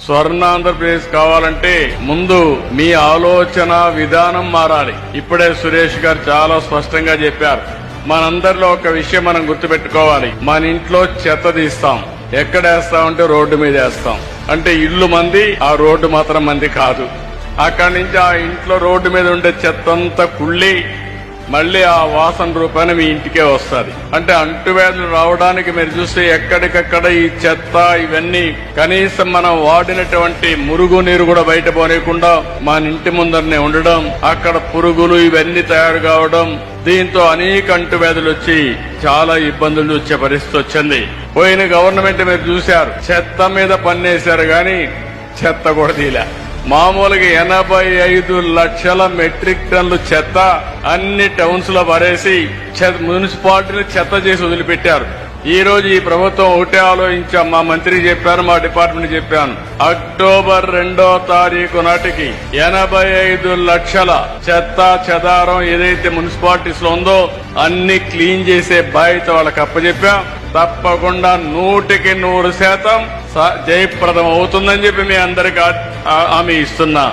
స్వర్ణాంధ్రప్రదేశ్ కావాలంటే ముందు మీ ఆలోచన విధానం మారాలి. ఇప్పుడే సురేష్ గారు చాలా స్పష్టంగా చెప్పారు. మనందరిలో ఒక విషయం మనం గుర్తుపెట్టుకోవాలి. మన ఇంట్లో చెత్త తీస్తాం, ఎక్కడ వేస్తామంటే రోడ్డు మీద వేస్తాం. అంటే ఇల్లు మంది, ఆ రోడ్డు మాత్రం మంది కాదు. అక్కడి నుంచి ఆ ఇంట్లో రోడ్డు మీద ఉండే చెత్త అంతా కుళ్ళి మళ్లీ ఆ వాసన రూపాన మీ ఇంటికే వస్తుంది. అంటే అంటువ్యాధులు రావడానికి మీరు చూస్తే ఎక్కడికక్కడ ఈ చెత్త ఇవన్నీ కనీసం మనం వాడినటువంటి మురుగు నీరు కూడా బయట పోనీయకుండా మన ఇంటి ముందరనే ఉండడం, అక్కడ పురుగులు ఇవన్నీ తయారు కావడం, దీంతో అనేక అంటువ్యాధులు వచ్చి చాలా ఇబ్బందులు వచ్చే పరిస్థితి వచ్చింది. పోయిన గవర్నమెంట్ మీరు చూశారు, చెత్త మీద పన్నేశారు గాని చెత్త కూడా తీలే. మామూలుగా 85 లక్షల మెట్రిక్ టన్నులు చెత్త అన్ని టౌన్స్ లో పడేసి మున్సిపాలిటీని చెత్త చేసి వదిలిపెట్టారు. ఈ రోజు ఈ ప్రభుత్వం ఒకటే ఆలోచించాం. మా మంత్రి చెప్పారు, మా డిపార్ట్మెంట్ చెప్పాను, అక్టోబర్ 2వ తారీఖు నాటికి 85 లక్షల చెత్త చెదారం ఏదైతే మున్సిపాలిటీస్ లో ఉందో అన్ని క్లీన్ చేసే బాధ్యత వాళ్ళకి అప్పచెప్పాం. తప్పకుండా 100% జయప్రదం అవుతుందని చెప్పి మీ అందరికీ హామీ ఇస్తున్నా.